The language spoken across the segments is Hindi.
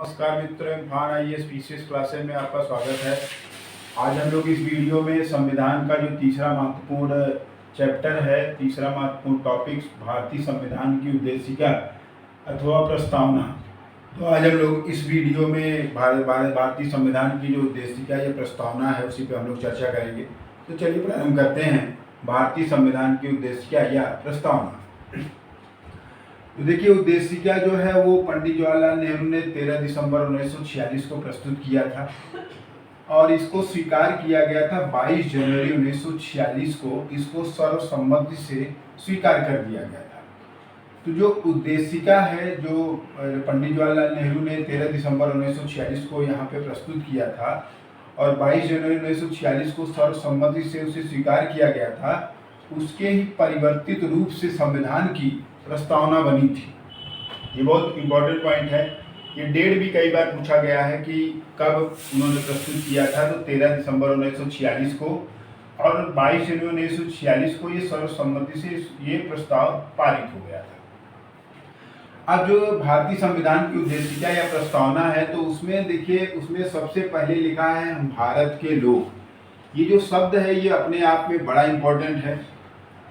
नमस्कार मित्रों, इम्फान आईएएस पीसीएस क्लासेस में आपका स्वागत है। आज हम लोग इस वीडियो में संविधान का जो तीसरा महत्वपूर्ण चैप्टर है, तीसरा महत्वपूर्ण टॉपिक भारतीय संविधान की उद्देशिका अथवा प्रस्तावना। तो आज हम लोग इस वीडियो में भारतीय संविधान की जो उद्देशिका या प्रस्तावना है उसी पे हम लोग चर्चा करेंगे। तो चलिए प्रारंभ करते हैं भारतीय संविधान की उद्देशिका या प्रस्तावना। तो देखिए, उद्देशिका जो है वो पंडित जवाहरलाल नेहरू ने 13 दिसंबर 1946 को प्रस्तुत किया था और इसको स्वीकार किया गया था 22 जनवरी 1946 को। इसको सर्वसम्मति से स्वीकार कर दिया गया था। तो जो उद्देशिका है, जो पंडित जवाहरलाल नेहरू ने 13 दिसंबर 1946 को यहाँ पे प्रस्तुत किया था और 22 जनवरी 1946 को सर्वसम्मति से उसे स्वीकार किया गया था, उसके ही परिवर्तित रूप से संविधान की प्रस्तावना बनी थी। ये बहुत इम्पोर्टेंट पॉइंट है। ये डेट भी कई बार पूछा गया है कि कब उन्होंने प्रस्तुत किया था। तो 13 दिसंबर 1946 को और 22 जनवरी 1946 को ये सर्वसम्मति से ये प्रस्ताव पारित हो गया था। अब जो भारतीय संविधान की उद्देशिका या प्रस्तावना है, तो उसमें देखिए, उसमें सबसे पहले लिखा है हम भारत के लोग। ये जो शब्द है ये अपने आप में बड़ा इम्पोर्टेंट है।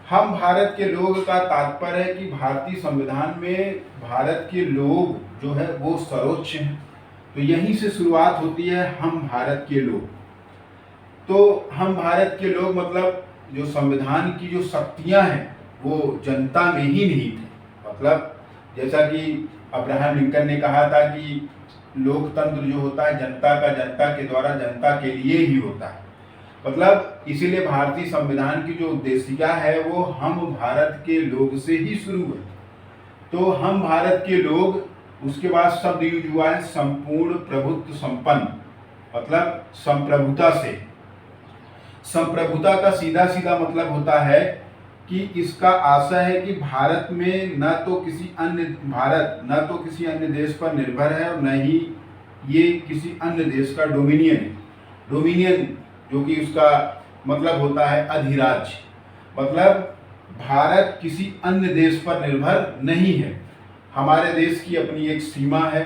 हम भारत के लोग का तात्पर्य है कि भारतीय संविधान में भारत के लोग जो है वो सर्वोच्च हैं। तो यहीं से शुरुआत होती है, हम भारत के लोग। तो हम भारत के लोग मतलब जो संविधान की जो शक्तियां हैं वो जनता में ही निहित है। मतलब जैसा कि अब्राहम लिंकन ने कहा था कि लोकतंत्र जो होता है जनता का, जनता के द्वारा, जनता के लिए ही होता है। मतलब इसीलिए भारतीय संविधान की जो उद्देशिका है वो हम भारत के लोग से ही शुरू है। तो हम भारत के लोग, उसके बाद शब्द यूज हुआ है संपूर्ण प्रभुत्व संपन्न, मतलब संप्रभुता से। संप्रभुता का सीधा सीधा मतलब होता है कि इसका आशय है कि भारत में न तो किसी अन्य देश पर निर्भर है और न ही ये किसी अन्य देश का डोमिनियन है। डोमिनियन जो कि उसका मतलब होता है अधिराज्य। मतलब भारत किसी अन्य देश पर निर्भर नहीं है। हमारे देश की अपनी एक सीमा है,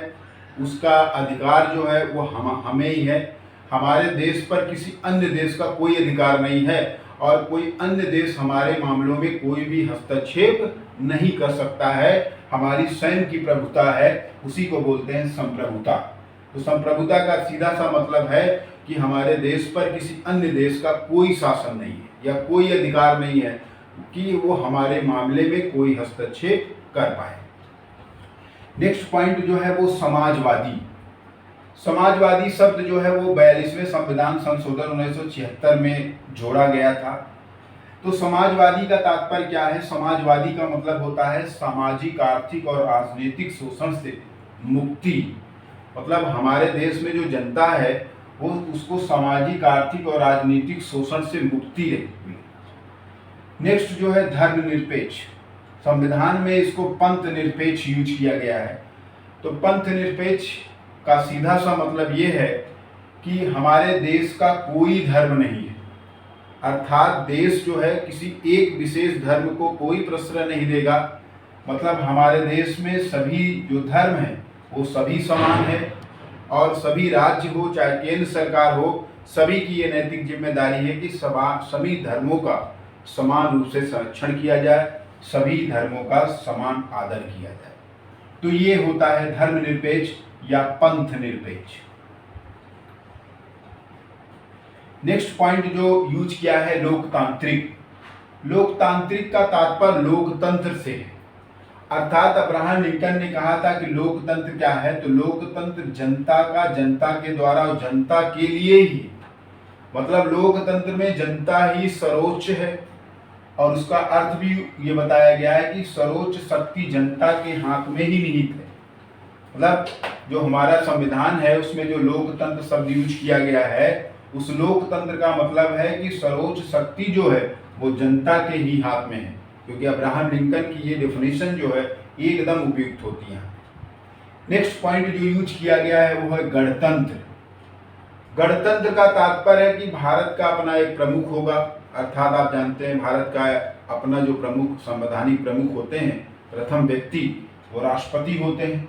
उसका अधिकार जो है वो हमें ही है। हमारे देश पर किसी अन्य देश का कोई अधिकार नहीं है और कोई अन्य देश हमारे मामलों में कोई भी हस्तक्षेप नहीं कर सकता है। हमारी स्वयं की प्रभुता है, उसी को बोलते हैं संप्रभुता। तो संप्रभुता का सीधा सा मतलब है कि हमारे देश पर किसी अन्य देश का कोई शासन नहीं है या कोई अधिकार नहीं है कि वो हमारे मामले में कोई हस्तक्षेप कर पाए। नेक्स्ट पॉइंट जो है वो समाजवादी। समाजवादी शब्द जो है वो 42वें संविधान संशोधन 1976 में जोड़ा गया था। तो समाजवादी का तात्पर्य क्या है? समाजवादी का मतलब होता है सामाजिक, आर्थिक और राजनीतिक शोषण से मुक्ति। मतलब हमारे देश में जो जनता है वो उसको सामाजिक, आर्थिक और राजनीतिक शोषण से मुक्ति मिले। नेक्स्ट जो है धर्मनिरपेक्ष। संविधान में इसको पंथ निरपेक्ष यूज किया गया है। तो पंथ निरपेक्ष का सीधा सा मतलब ये है कि हमारे देश का कोई धर्म नहीं है, अर्थात देश जो है किसी एक विशेष धर्म को कोई प्रश्रय नहीं देगा। मतलब हमारे देश में सभी जो धर्म है वो सभी समान है और सभी राज्य हो चाहे केंद्र सरकार हो, सभी की ये नैतिक जिम्मेदारी है कि सभी धर्मों का समान रूप से संरक्षण किया जाए, सभी धर्मों का समान आदर किया जाए। तो ये होता है धर्मनिरपेक्ष या पंथ निरपेक्ष। नेक्स्ट पॉइंट जो यूज किया है लोकतांत्रिक। लोकतांत्रिक का तात्पर्य लोकतंत्र से है। अर्थात अब्राहम लिंकन ने कहा था कि लोकतंत्र क्या है? तो लोकतंत्र जनता का, जनता के द्वारा और जनता के लिए ही। मतलब लोकतंत्र में जनता ही सर्वोच्च है और उसका अर्थ भी ये बताया गया है कि सर्वोच्च शक्ति जनता के हाथ में ही निहित है। मतलब जो हमारा संविधान है उसमें जो लोकतंत्र शब्द यूज किया गया है, उस लोकतंत्र का मतलब है कि सर्वोच्च शक्ति जो है वो जनता के ही हाथ में है। क्योंकि अब्राहम लिंकन की ये डेफिनेशन जो है एकदम उपयुक्त होती है। नेक्स्ट पॉइंट जो यूज किया गया है वो है गणतंत्र। गणतंत्र का तात्पर्य है कि भारत का अपना एक प्रमुख होगा। अर्थात आप जानते हैं भारत का अपना जो प्रमुख, संवैधानिक प्रमुख होते हैं, प्रथम व्यक्ति वो राष्ट्रपति होते हैं।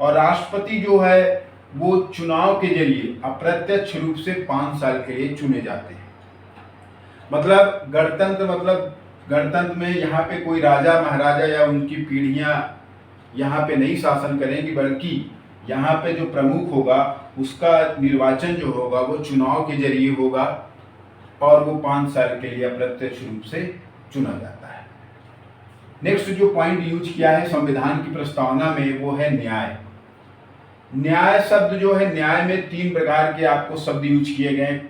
और राष्ट्रपति जो है वो चुनाव के जरिए अप्रत्यक्ष रूप से 5 साल के लिए चुने जाते हैं। मतलब गणतंत्र में यहाँ पे कोई राजा महाराजा या उनकी पीढ़ियाँ यहाँ पे नहीं शासन करेंगी, बल्कि यहाँ पे जो प्रमुख होगा उसका निर्वाचन जो होगा वो चुनाव के जरिए होगा और वो 5 साल के लिए अप्रत्यक्ष रूप से चुना जाता है। नेक्स्ट जो पॉइंट यूज किया है संविधान की प्रस्तावना में वो है न्याय। न्याय शब्द जो है, न्याय में 3 प्रकार के आपको शब्द यूज किए गए।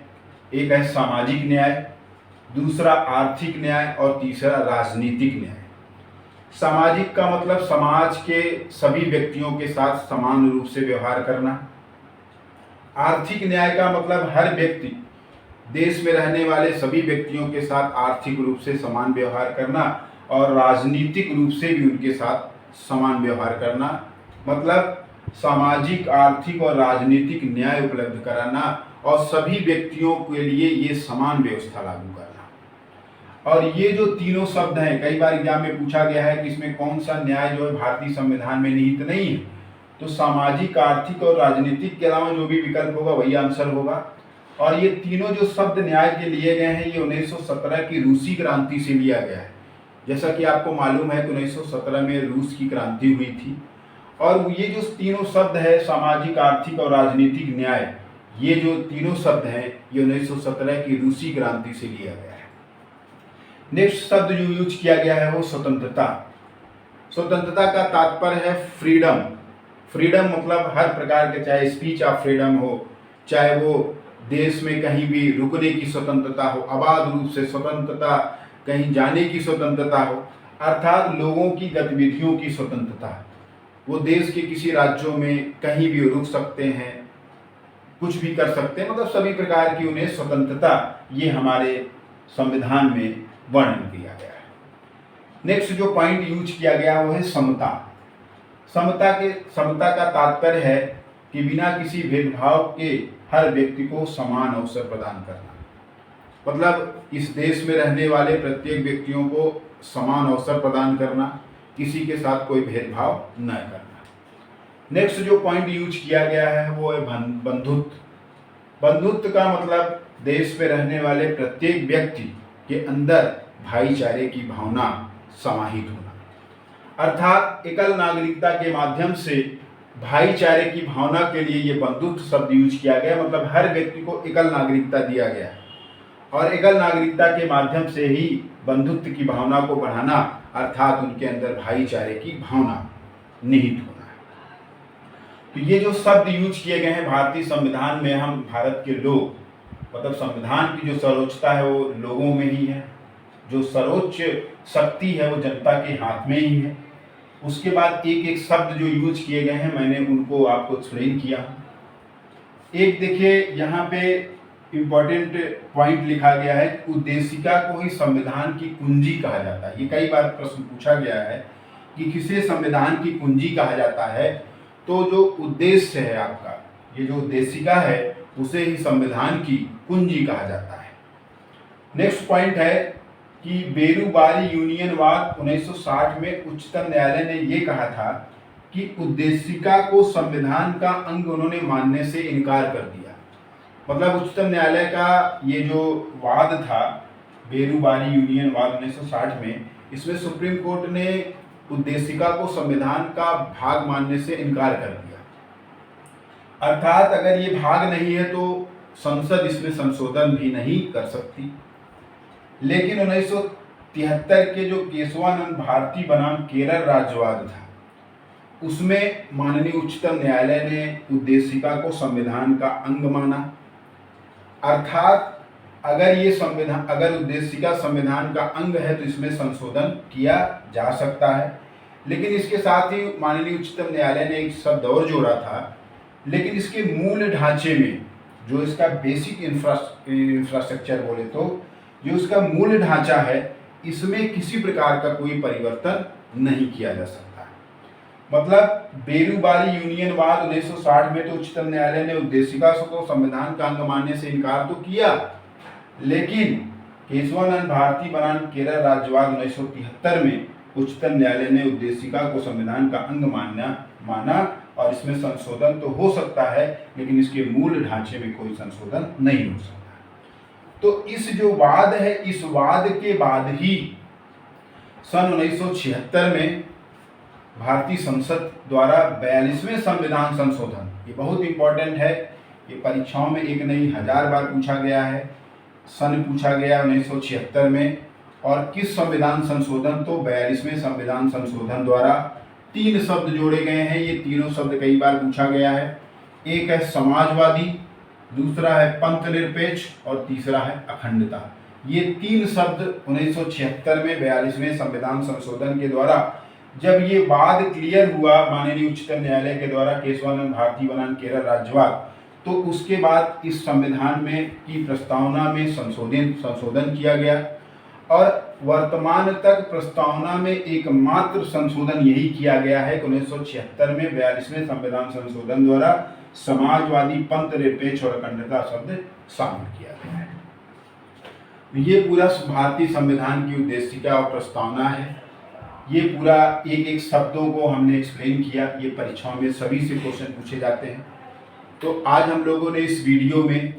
एक है सामाजिक न्याय, दूसरा आर्थिक न्याय और तीसरा राजनीतिक न्याय। सामाजिक का मतलब समाज के सभी व्यक्तियों के साथ समान रूप से व्यवहार करना। आर्थिक न्याय का मतलब हर व्यक्ति, देश में रहने वाले सभी व्यक्तियों के साथ आर्थिक रूप से समान व्यवहार करना और राजनीतिक रूप से भी उनके साथ समान व्यवहार करना। मतलब सामाजिक, आर्थिक और राजनीतिक न्याय उपलब्ध कराना और सभी व्यक्तियों के लिए ये समान व्यवस्था लागू करना। और ये जो तीनों शब्द हैं, कई बार एग्जाम में पूछा गया है कि इसमें कौन सा न्याय जो है भारतीय संविधान में निहित नहीं है, तो सामाजिक, आर्थिक और राजनीतिक के अलावा जो भी विकल्प होगा वही आंसर होगा। और ये तीनों जो शब्द न्याय के लिए गए हैं ये 1917 की रूसी क्रांति से लिया गया है। जैसा कि आपको मालूम है कि 1917 में रूस की क्रांति हुई थी और ये जो तीनों शब्द है सामाजिक, आर्थिक और राजनीतिक न्याय, ये जो तीनों शब्द हैं ये 1917 की रूसी क्रांति से लिया गया है। नेक्स्ट शब्द जो यूज किया गया है वो स्वतंत्रता। स्वतंत्रता का तात्पर्य है फ्रीडम। फ्रीडम मतलब हर प्रकार के, चाहे स्पीच ऑफ फ्रीडम हो, चाहे वो देश में कहीं भी रुकने की स्वतंत्रता हो, अबाध रूप से स्वतंत्रता, कहीं जाने की स्वतंत्रता हो, अर्थात लोगों की गतिविधियों की स्वतंत्रता। वो देश के किसी राज्यों में कहीं भी रुक सकते हैं, कुछ भी कर सकते हैं, मतलब सभी प्रकार की उन्हें स्वतंत्रता, ये हमारे संविधान में वर्णन किया गया है। नेक्स्ट जो पॉइंट यूज किया गया वो है समता। समता का तात्पर्य है कि बिना किसी भेदभाव के हर व्यक्ति को समान अवसर प्रदान करना। मतलब इस देश में रहने वाले प्रत्येक व्यक्तियों को समान अवसर प्रदान करना, किसी के साथ कोई भेदभाव न करना। नेक्स्ट जो पॉइंट यूज किया गया है वो है बंधुत्व। बंधुत्व का मतलब देश में रहने वाले प्रत्येक व्यक्ति के अंदर भाईचारे की भावना समाहित होना। अर्थात एकल नागरिकता के माध्यम से भाईचारे की भावना के लिए ये बंधुत्व शब्द यूज किया गया। मतलब हर व्यक्ति को एकल नागरिकता दिया गया और एकल नागरिकता के माध्यम से ही बंधुत्व की भावना को बढ़ाना, अर्थात उनके अंदर भाईचारे की भावना निहित होना है। तो ये जो शब्द यूज किए गए हैं भारतीय संविधान में, हम भारत के लोग, मतलब संविधान की जो सर्वोच्चता है वो लोगों में ही है, जो सर्वोच्च शक्ति है वो जनता के हाथ में ही है। उसके बाद एक एक शब्द जो यूज किए गए हैं मैंने उनको आपको एक्सप्लेन किया। एक देखिए यहाँ पे इम्पोर्टेंट पॉइंट लिखा गया है, उद्देशिका को ही संविधान की कुंजी कहा जाता है। ये कई बार प्रश्न पूछा गया है कि किसे संविधान की कुंजी कहा जाता है, तो जो उद्देश्य है आपका, ये जो उद्देशिका है उसे ही संविधान की कुंजी कहा जाता है। नेक्स्ट पॉइंट है कि बेरूबारी यूनियनवाद 1960 में उच्चतम न्यायालय ने ये कहा था कि उद्देशिका को संविधान का अंग उन्होंने मानने से इनकार कर दिया। मतलब उच्चतम न्यायालय का ये जो वाद था बेरूबारी यूनियनवाद 1960 में, इसमें सुप्रीम कोर्ट ने उद्देशिका को संविधान का भाग मानने से इनकार कर दिया। अर्थात अगर ये भाग नहीं है तो संसद इसमें संशोधन भी नहीं कर सकती। लेकिन 1973 के जो केशवानंद भारती बनाम केरल राज्यवाद था, उसमें माननीय उच्चतम न्यायालय ने उद्देशिका को संविधान का अंग माना। अर्थात अगर उद्देशिका संविधान का अंग है तो इसमें संशोधन किया जा सकता है। लेकिन इसके साथ ही माननीय उच्चतम न्यायालय ने एक शब्द और जोड़ा था, लेकिन इसके मूल ढांचे में, जो इसका बेसिक इंफ्रास्ट्रक्चर बोले तो जो इसका मूल ढांचा है, इसमें किसी प्रकार का कोई परिवर्तन नहीं किया जा सकता। मतलब बेरूबारी यूनियनवाद 1960 में तो उच्चतम न्यायालय ने उद्देशिका को संविधान का अंग मानने से इनकार तो किया, लेकिन केशवानंद भारती बनाम केरल राज्यवाद 1973 में उच्चतम न्यायालय ने उद्देशिका को संविधान का अंग माना और इसमें संशोधन तो हो सकता है, लेकिन इसके मूल ढांचे में कोई संशोधन नहीं हो सकता। तो इस जो वाद है, इस वाद के बाद ही सन 1976 में भारतीय संसद द्वारा 42वें संविधान संशोधन, ये बहुत इंपॉर्टेंट है, ये परीक्षाओं में एक नहीं 1000 बार पूछा गया है। सन पूछा गया 1976 में, और किस संविधान संशोधन, तो 42वें संविधान संशोधन द्वारा 3 शब्द जोड़े गए हैं। ये तीनों शब्द कई बार पूछा गया है। एक है समाजवादी, दूसरा है पंथ निरपेक्ष और तीसरा है अखंडता। ये 3 शब्द 1976 में 42वें संविधान संशोधन के द्वारा जब ये वाद क्लियर हुआ माननीय उच्चतम न्यायालय के द्वारा, केशवानंद भारती बनाम केरल राज्यवाद, तो उसके बाद इस संविधान में की प्रस्तावना में संशोधन किया गया, और वर्तमान तक प्रस्तावना में एकमात्र संशोधन यही किया गया है कि 1976 में 42वें संविधान संशोधन द्वारा समाजवादी, पंथ निरपेक्ष और अखंडता शब्द शामिल किया गया है। ये पूरा भारतीय संविधान की उद्देशिका और प्रस्तावना है। ये पूरा एक एक शब्दों को हमने एक्सप्लेन किया। ये परीक्षाओं में सभी से क्वेश्चन पूछे जाते हैं। तो आज हम लोगों ने इस वीडियो में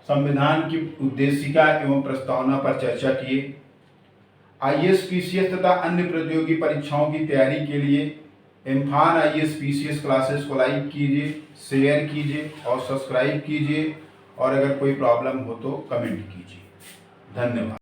संविधान की उद्देशिका एवं प्रस्तावना पर चर्चा की। आईएएस, पीसीएस तथा अन्य प्रतियोगी परीक्षाओं की तैयारी के लिए इम्फान आईएएस पीसीएस क्लासेस को लाइक कीजिए, शेयर कीजिए और सब्सक्राइब कीजिए, और अगर कोई प्रॉब्लम हो तो कमेंट कीजिए। धन्यवाद।